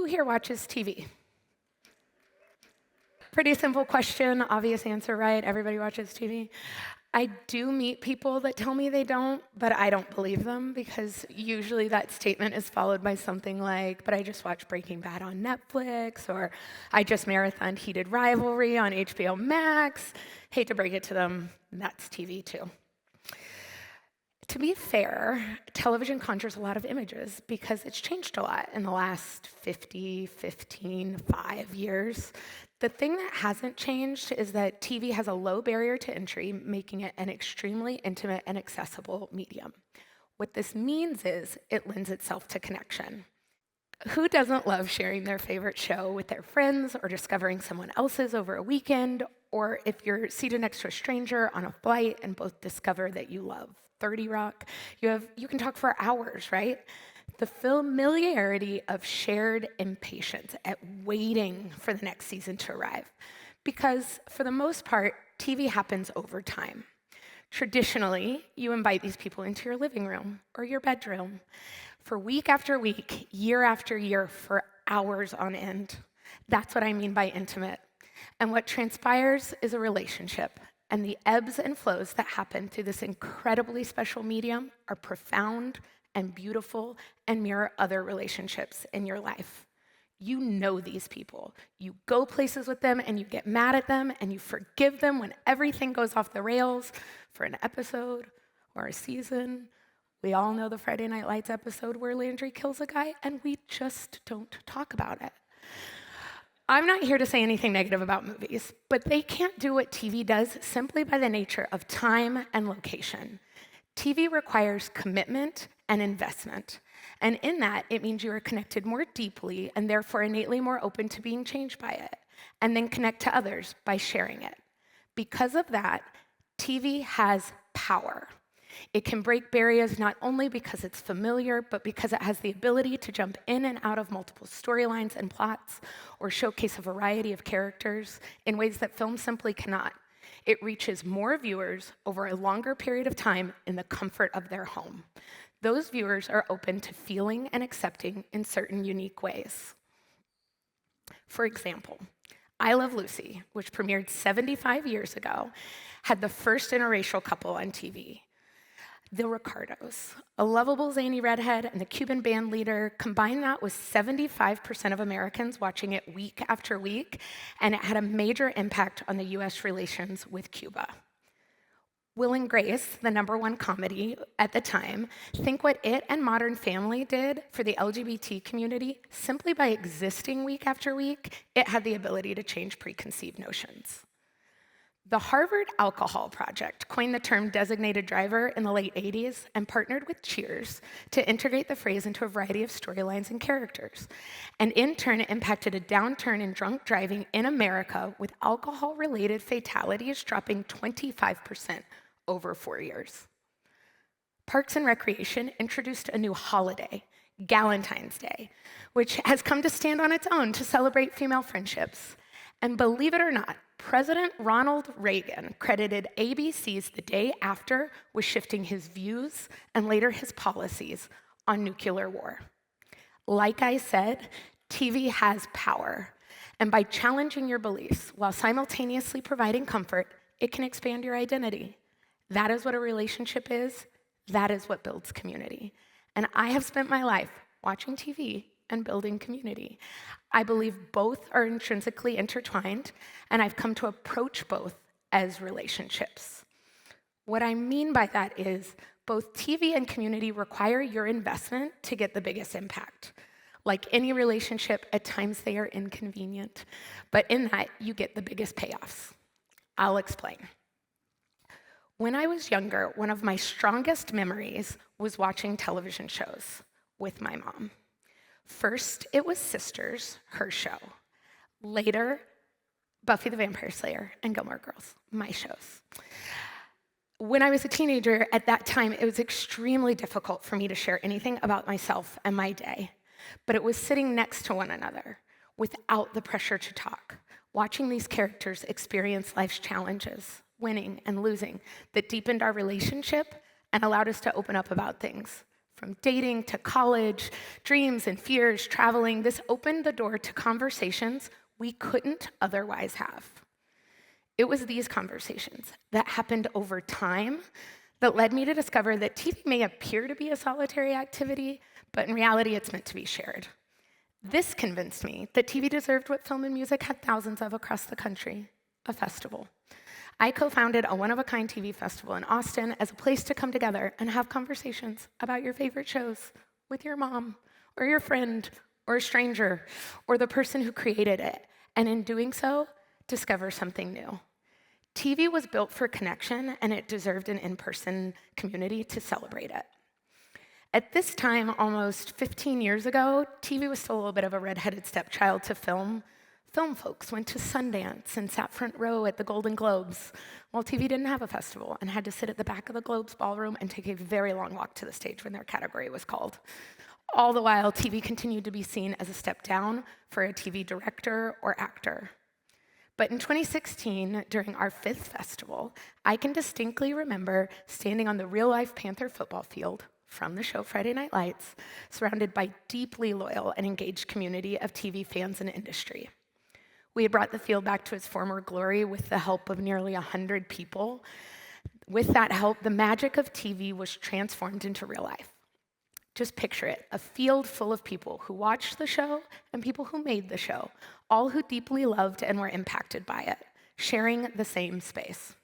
Who here watches TV? Pretty simple question, obvious answer, right? Everybody watches TV. I do meet people that tell me they don't, but I don't believe them because usually that statement is followed by something like, but I just watched Breaking Bad on Netflix, or I just marathoned Heated Rivalry on HBO Max. Hate to break it to them, that's TV too. To be fair, television conjures a lot of images because it's changed a lot in the last 5 years. The thing that hasn't changed is that TV has a low barrier to entry, making it an extremely intimate and accessible medium. What this means is it lends itself to connection. Who doesn't love sharing their favorite show with their friends or discovering someone else's over a weekend, or if you're seated next to a stranger on a flight and both discover that you love 30 Rock, you can talk for hours, right? The familiarity of shared impatience at waiting for the next season to arrive. Because for the most part, TV happens over time. Traditionally, you invite these people into your living room or your bedroom for week after week, year after year, for hours on end. That's what I mean by intimate. And what transpires is a relationship. And the ebbs and flows that happen through this incredibly special medium are profound and beautiful and mirror other relationships in your life. You know these people. You go places with them and you get mad at them and you forgive them when everything goes off the rails for an episode or a season. We all know the Friday Night Lights episode where Landry kills a guy and we just don't talk about it. I'm not here to say anything negative about movies, but they can't do what TV does simply by the nature of time and location. TV requires commitment and investment. And in that, it means you are connected more deeply and therefore innately more open to being changed by it, and then connect to others by sharing it. Because of that, TV has power. It can break barriers not only because it's familiar, but because it has the ability to jump in and out of multiple storylines and plots, or showcase a variety of characters in ways that film simply cannot. It reaches more viewers over a longer period of time in the comfort of their home. Those viewers are open to feeling and accepting in certain unique ways. For example, I Love Lucy, which premiered 75 years ago, had the first interracial couple on TV. The Ricardos, a lovable zany redhead and the Cuban band leader, combined that with 75% of Americans watching it week after week, and it had a major impact on the US relations with Cuba. Will and Grace, the #1 comedy at the time, think what it and Modern Family did for the LGBT community. Simply by existing week after week, it had the ability to change preconceived notions. The Harvard Alcohol Project coined the term designated driver in the late 80s and partnered with Cheers to integrate the phrase into a variety of storylines and characters. And in turn, it impacted a downturn in drunk driving in America, with alcohol-related fatalities dropping 25% over 4 years. Parks and Recreation introduced a new holiday, Galentine's Day, which has come to stand on its own to celebrate female friendships. And believe it or not, President Ronald Reagan credited ABC's The Day After with shifting his views and later his policies on nuclear war. Like I said, TV has power. And by challenging your beliefs while simultaneously providing comfort, it can expand your identity. That is what a relationship is. That is what builds community. And I have spent my life watching TV and building community. I believe both are intrinsically intertwined, and I've come to approach both as relationships. What I mean by that is both TV and community require your investment to get the biggest impact. Like any relationship, at times they are inconvenient, but in that, you get the biggest payoffs. I'll explain. When I was younger, one of my strongest memories was watching television shows with my mom. First, it was Sisters, her show. Later, Buffy the Vampire Slayer and Gilmore Girls, my shows. When I was a teenager, at that time, it was extremely difficult for me to share anything about myself and my day. But it was sitting next to one another without the pressure to talk, watching these characters experience life's challenges, winning and losing, that deepened our relationship and allowed us to open up about things From dating to college, dreams and fears, traveling, this opened the door to conversations we couldn't otherwise have. It was these conversations that happened over time that led me to discover that TV may appear to be a solitary activity, but in reality, it's meant to be shared. This convinced me that TV deserved what film and music had thousands of across the country, a festival. I co-founded a one-of-a-kind TV festival in Austin as a place to come together and have conversations about your favorite shows with your mom, or your friend, or a stranger, or the person who created it, and in doing so, discover something new. TV was built for connection, and it deserved an in-person community to celebrate it. At this time, almost 15 years ago, TV was still a little bit of a redheaded stepchild to film. Film folks went to Sundance and sat front row at the Golden Globes, while TV didn't have a festival and had to sit at the back of the Globes ballroom and take a very long walk to the stage when their category was called. All the while, TV continued to be seen as a step down for a TV director or actor. But in 2016, during our 5th festival, I can distinctly remember standing on the real-life Panther football field from the show Friday Night Lights, surrounded by deeply loyal and engaged community of TV fans and industry. We had brought the field back to its former glory with the help of nearly 100 people. With that help, the magic of TV was transformed into real life. Just picture it, a field full of people who watched the show and people who made the show, all who deeply loved and were impacted by it, sharing the same space.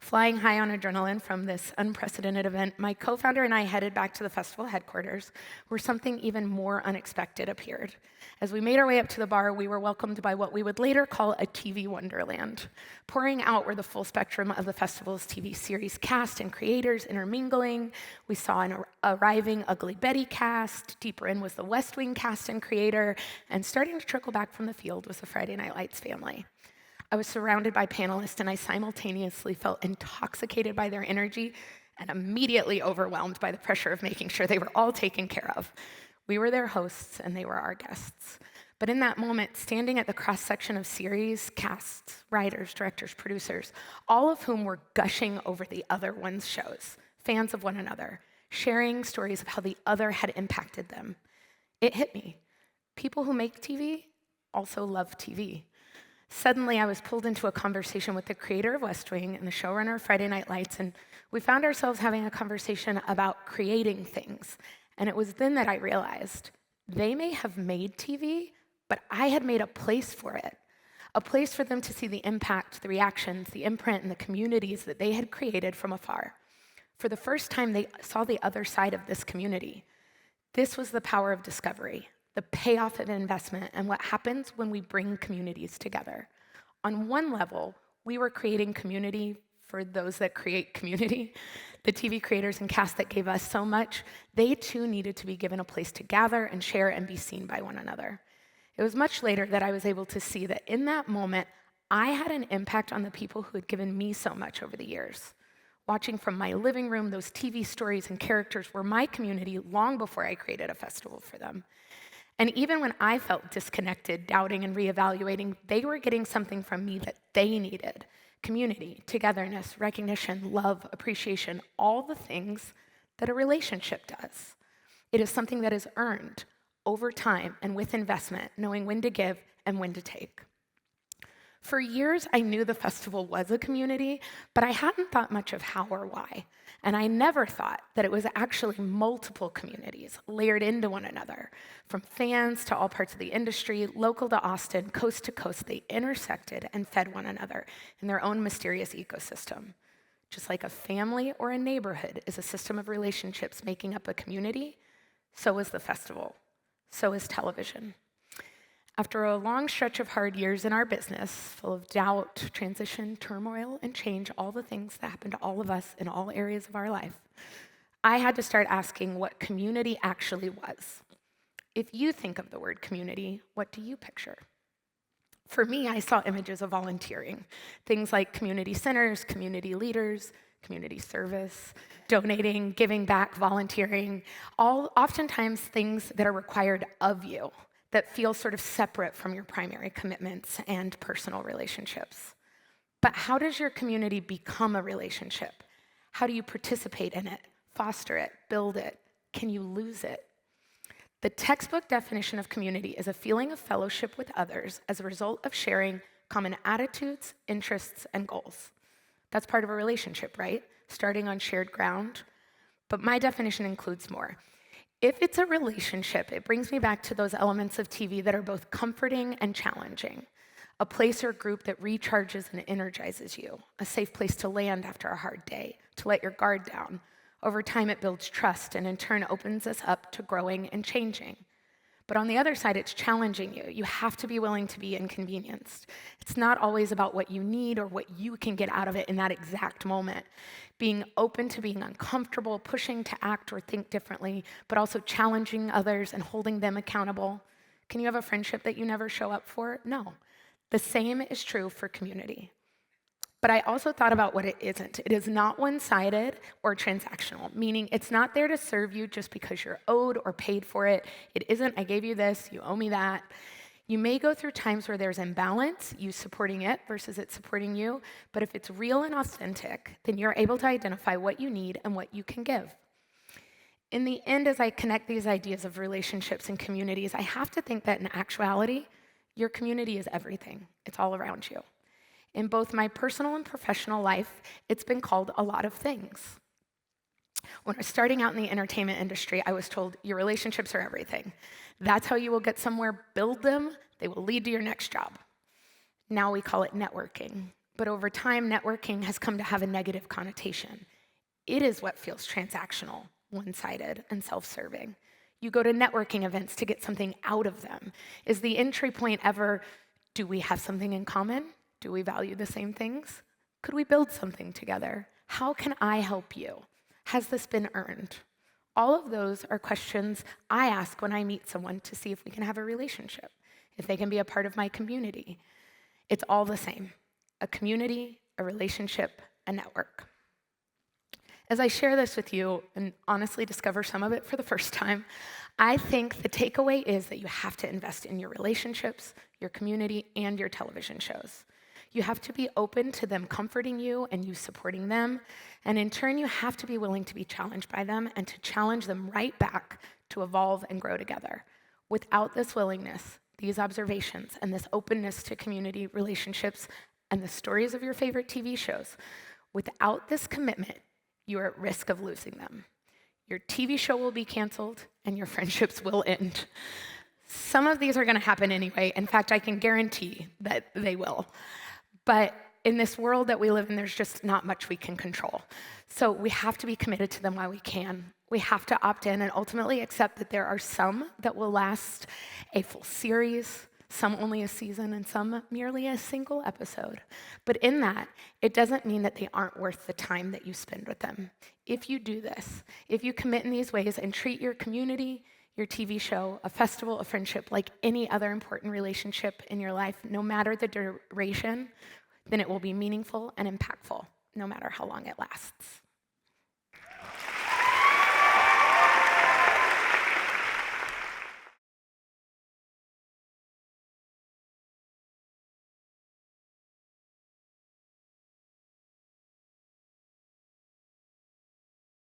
Flying high on adrenaline from this unprecedented event, my co-founder and I headed back to the festival headquarters, where something even more unexpected appeared. As we made our way up to the bar, we were welcomed by what we would later call a TV wonderland. Pouring out were the full spectrum of the festival's TV series cast and creators intermingling. We saw an arriving Ugly Betty cast. Deeper in was the West Wing cast and creator. And starting to trickle back from the field was the Friday Night Lights family. I was surrounded by panelists, and I simultaneously felt intoxicated by their energy and immediately overwhelmed by the pressure of making sure they were all taken care of. We were their hosts, and they were our guests. But in that moment, standing at the cross-section of series, casts, writers, directors, producers, all of whom were gushing over the other one's shows, fans of one another, sharing stories of how the other had impacted them, it hit me. People who make TV also love TV. Suddenly, I was pulled into a conversation with the creator of West Wing and the showrunner of Friday Night Lights, and we found ourselves having a conversation about creating things. And it was then that I realized they may have made TV, but I had made a place for it, a place for them to see the impact, the reactions, the imprint, and the communities that they had created from afar. For the first time, they saw the other side of this community. This was the power of discovery, the payoff of investment, and what happens when we bring communities together. On one level, we were creating community for those that create community. The TV creators and cast that gave us so much, they too needed to be given a place to gather and share and be seen by one another. It was much later that I was able to see that in that moment, I had an impact on the people who had given me so much over the years. Watching from my living room, those TV stories and characters were my community long before I created a festival for them. And even when I felt disconnected, doubting, and reevaluating, they were getting something from me that they needed. Community, togetherness, recognition, love, appreciation, all the things that a relationship does. It is something that is earned over time and with investment, knowing when to give and when to take. For years, I knew the festival was a community, but I hadn't thought much of how or why. And I never thought that it was actually multiple communities layered into one another. From fans to all parts of the industry, local to Austin, coast to coast, they intersected and fed one another in their own mysterious ecosystem. Just like a family or a neighborhood is a system of relationships making up a community, so is the festival. So is television. After a long stretch of hard years in our business, full of doubt, transition, turmoil, and change, all the things that happen to all of us in all areas of our life, I had to start asking what community actually was. If you think of the word community, what do you picture? For me, I saw images of volunteering, things like community centers, community leaders, community service, donating, giving back, volunteering, all oftentimes things that are required of you, that feel sort of separate from your primary commitments and personal relationships. But how does your community become a relationship? How do you participate in it, foster it, build it, can you lose it? The textbook definition of community is a feeling of fellowship with others as a result of sharing common attitudes, interests, and goals. That's part of a relationship, right? Starting on shared ground. But my definition includes more. If it's a relationship, it brings me back to those elements of TV that are both comforting and challenging. A place or group that recharges and energizes you. A safe place to land after a hard day, to let your guard down. Over time, it builds trust and in turn opens us up to growing and changing. But on the other side, it's challenging you. You have to be willing to be inconvenienced. It's not always about what you need or what you can get out of it in that exact moment. Being open to being uncomfortable, pushing to act or think differently, but also challenging others and holding them accountable. Can you have a friendship that you never show up for? No. The same is true for community. But I also thought about what it isn't. It is not one-sided or transactional, meaning it's not there to serve you just because you're owed or paid for it. It isn't, I gave you this, you owe me that. You may go through times where there's imbalance, you supporting it versus it supporting you, but if it's real and authentic, then you're able to identify what you need and what you can give. In the end, as I connect these ideas of relationships and communities, I have to think that in actuality, your community is everything. It's all around you. In both my personal and professional life, it's been called a lot of things. When I was starting out in the entertainment industry, I was told your relationships are everything. That's how you will get somewhere. Build them. They will lead to your next job. Now we call it networking. But over time, networking has come to have a negative connotation. It is what feels transactional, one-sided, and self-serving. You go to networking events to get something out of them. Is the entry point ever, do we have something in common? Do we value the same things? Could we build something together? How can I help you? Has this been earned? All of those are questions I ask when I meet someone to see if we can have a relationship, if they can be a part of my community. It's all the same, a community, a relationship, a network. As I share this with you and honestly discover some of it for the first time, I think the takeaway is that you have to invest in your relationships, your community, and your television shows. You have to be open to them comforting you and you supporting them. And in turn, you have to be willing to be challenged by them and to challenge them right back to evolve and grow together. Without this willingness, these observations, and this openness to community relationships and the stories of your favorite TV shows, without this commitment, you're at risk of losing them. Your TV show will be canceled and your friendships will end. Some of these are going to happen anyway. In fact, I can guarantee that they will. But in this world that we live in, there's just not much we can control. So we have to be committed to them while we can. We have to opt in and ultimately accept that there are some that will last a full series, some only a season, and some merely a single episode. But in that, it doesn't mean that they aren't worth the time that you spend with them. If you do this, if you commit in these ways and treat your community, your TV show, a festival, a friendship, like any other important relationship in your life, no matter the duration, then it will be meaningful and impactful, no matter how long it lasts.